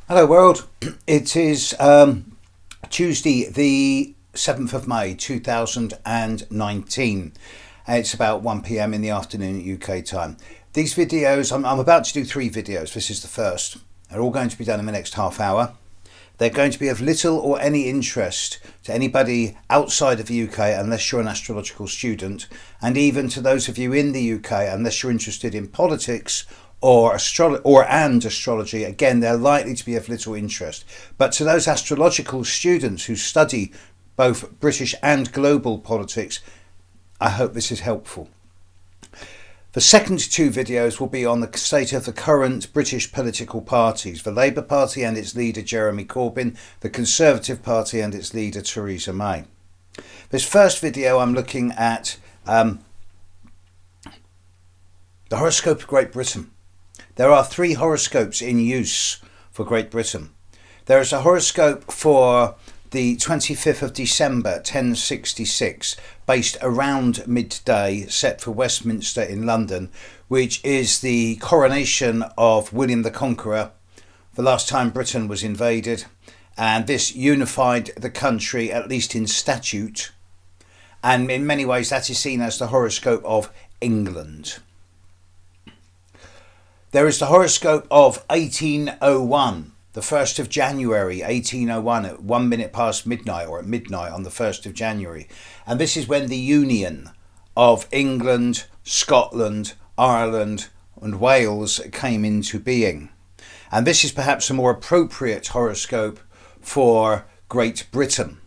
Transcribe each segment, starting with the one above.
Hello world, it is Tuesday the 7th of May 2019. It's about 1 p.m. in the afternoon at UK time. These videos, I'm about to do 3 videos, this is the first. They're all going to be done in the next half hour. They're going to be of little or any interest to anybody outside of the UK unless you're an astrological student, and even to those of you in the UK unless you're interested in politics or astrology. Again, they're likely to be of little interest. But to those astrological students who study both British and global politics, I hope this is helpful. The second 2 videos will be on the state of the current British political parties, the Labour Party and its leader Jeremy Corbyn, the Conservative Party and its leader Theresa May. This first video I'm looking at the horoscope of Great Britain. There are 3 horoscopes in use for Great Britain. There is a horoscope for the 25th of December 1066, based around midday, set for Westminster in London, which is the coronation of William the Conqueror, the last time Britain was invaded, and this unified the country, at least in statute, and in many ways that is seen as the horoscope of England. There is the horoscope of 1801. The 1st of January 1801 at 1 minute past midnight, or at midnight on the 1st of January. And this is when the union of England, Scotland, Ireland and Wales came into being. And this is perhaps a more appropriate horoscope for Great Britain.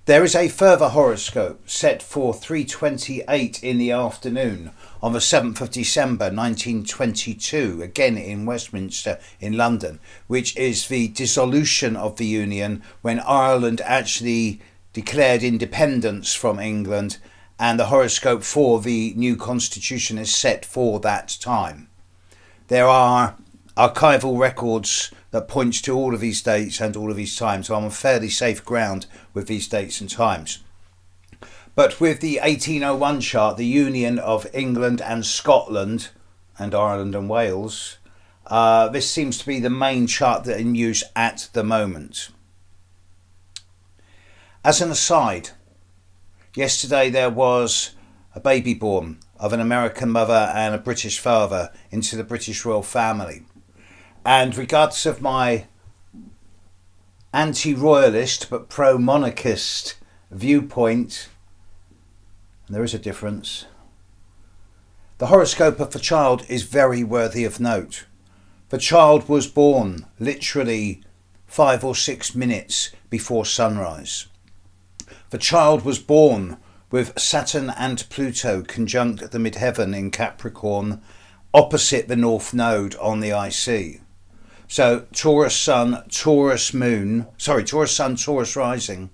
There is a further horoscope set for 3:28 in the afternoon on the 7th of December 1922, again in Westminster in London, which is the dissolution of the Union when Ireland actually declared independence from England, and the horoscope for the new constitution is set for that time. There are archival records that point to all of these dates and all of these times, so I'm on fairly safe ground with these dates and times. But with the 1801 chart, the union of England and Scotland and Ireland and Wales, this seems to be the main chart that is in use at the moment. As an aside, yesterday there was a baby born of an American mother and a British father into the British royal family. And regardless of my anti-royalist but pro-monarchist viewpoint, and there is a difference, the horoscope of the child is very worthy of note. The child was born literally 5 or 6 minutes before sunrise. The child was born with Saturn and Pluto conjunct at the midheaven in Capricorn, opposite the North Node on the IC. So Taurus Sun, Taurus Sun, Taurus rising.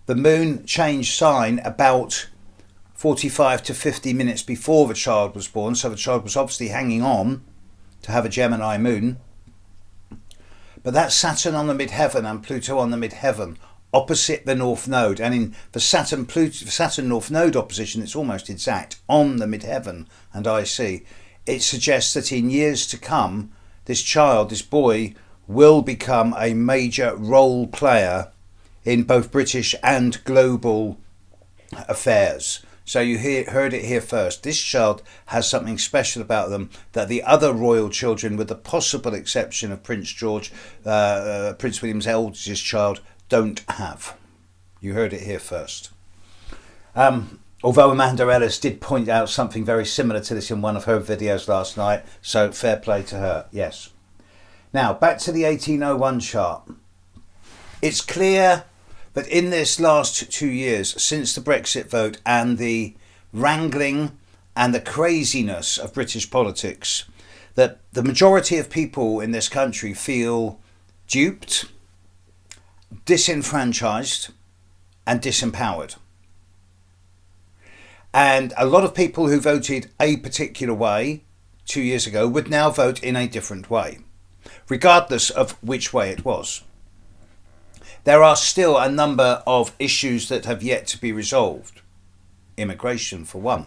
The moon changed sign about 45 to 50 minutes before the child was born, so the child was obviously hanging on to have a Gemini moon. But that's Saturn on the midheaven and Pluto on the midheaven, opposite the North Node. And in the Saturn North Node opposition, it's almost exact on the midheaven and IC. It suggests that in years to come, this child, this boy, will become a major role player in both British and global affairs. So you heard it here first. This child has something special about them that the other royal children, with the possible exception of Prince George, Prince William's eldest child, don't have. You heard it here first. Although Amanda Ellis did point out something very similar to this in one of her videos last night, so fair play to her, yes. Now, back to the 1801 chart. It's clear that in this last 2 years, since the Brexit vote and the wrangling and the craziness of British politics, that the majority of people in this country feel duped, disenfranchised and disempowered. And a lot of people who voted a particular way 2 years ago would now vote in a different way, regardless of which way it was. There are still a number of issues that have yet to be resolved. Immigration, for one.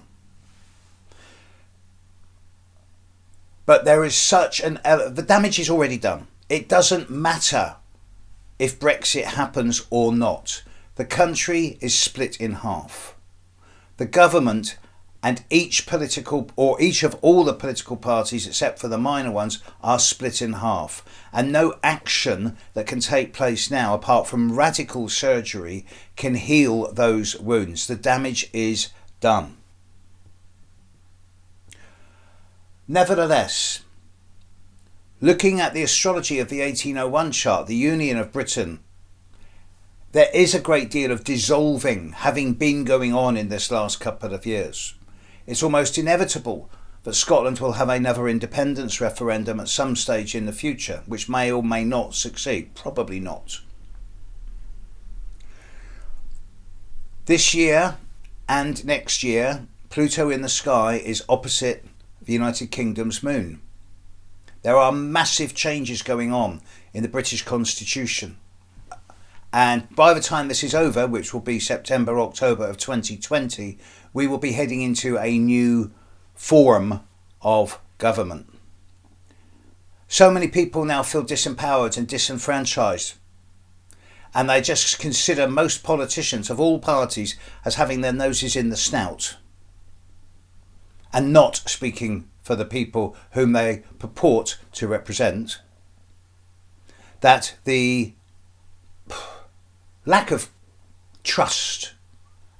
But there is such the damage is already done. It doesn't matter if Brexit happens or not. The country is split in half. The government and each of all the political parties, except for the minor ones, are split in half. And no action that can take place now, apart from radical surgery, can heal those wounds. The damage is done. Nevertheless, looking at the astrology of the 1801 chart, the Union of Britain, there is a great deal of dissolving having been going on in this last couple of years. It's almost inevitable that Scotland will have another independence referendum at some stage in the future, which may or may not succeed. Probably not. This year and next year, Pluto in the sky is opposite the United Kingdom's moon. There are massive changes going on in the British Constitution. And by the time this is over, which will be September, October of 2020, we will be heading into a new form of government. So many people now feel disempowered and disenfranchised. And they just consider most politicians of all parties as having their noses in the snout and not speaking for the people whom they purport to represent. That the lack of trust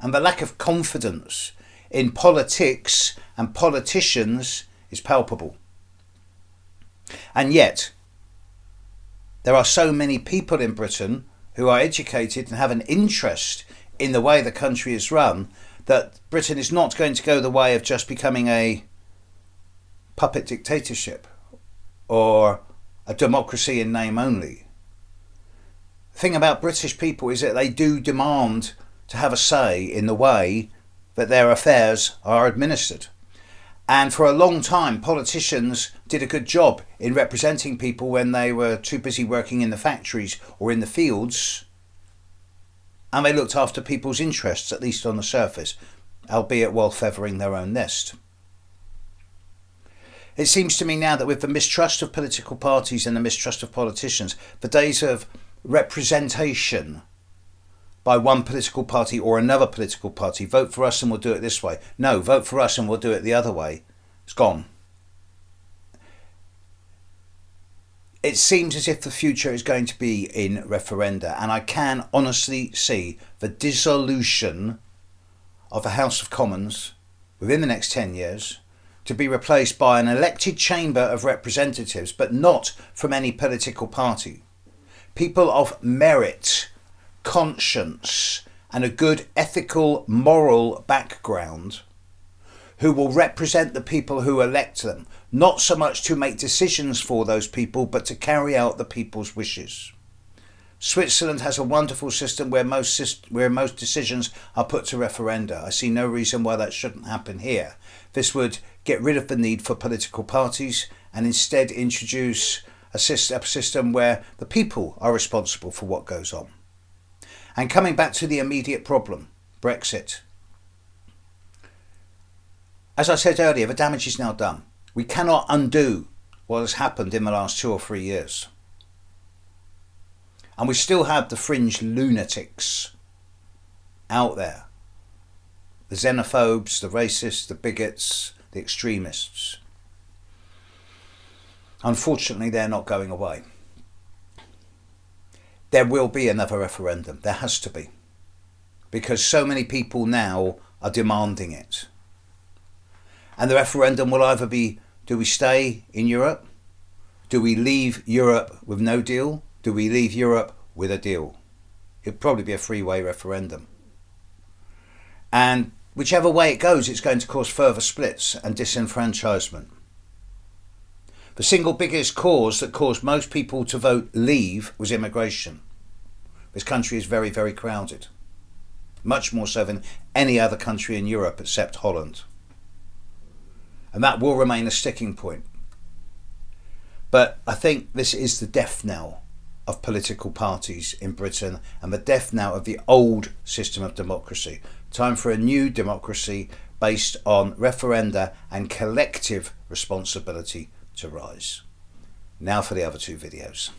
and the lack of confidence in politics and politicians is palpable. And yet, there are so many people in Britain who are educated and have an interest in the way the country is run that Britain is not going to go the way of just becoming a puppet dictatorship or a democracy in name only. The thing about British people is that they do demand to have a say in the way that their affairs are administered. And for a long time, politicians did a good job in representing people when they were too busy working in the factories or in the fields. And they looked after people's interests, at least on the surface, albeit while feathering their own nest. It seems to me now that with the mistrust of political parties and the mistrust of politicians, the days of representation by one political party or another political party, vote for us and we'll do it this way. No, vote for us and we'll do it the other way. It's gone. It seems as if the future is going to be in referenda, and I can honestly see the dissolution of the House of Commons within the next 10 years to be replaced by an elected chamber of representatives, but not from any political party. People of merit, conscience, and a good ethical, moral background who will represent the people who elect them, not so much to make decisions for those people, but to carry out the people's wishes. Switzerland has a wonderful system where most decisions are put to referenda. I see no reason why that shouldn't happen here. This would get rid of the need for political parties and instead introduce a system where the people are responsible for what goes on. And coming back to the immediate problem, Brexit. As I said earlier, the damage is now done. We cannot undo what has happened in the last 2 or 3 years. And we still have the fringe lunatics out there. The xenophobes, the racists, the bigots, the extremists. Unfortunately, they're not going away. There will be another referendum. There has to be. Because so many people now are demanding it. And the referendum will either be, do we stay in Europe? Do we leave Europe with no deal? Do we leave Europe with a deal? It'll probably be a three-way referendum. And whichever way it goes, it's going to cause further splits and disenfranchisement. The single biggest cause that caused most people to vote leave was immigration. This country is very, very crowded. Much more so than any other country in Europe except Holland. And that will remain a sticking point. But I think this is the death knell of political parties in Britain and the death knell of the old system of democracy. Time for a new democracy based on referenda and collective responsibility to rise. Now for the other two videos.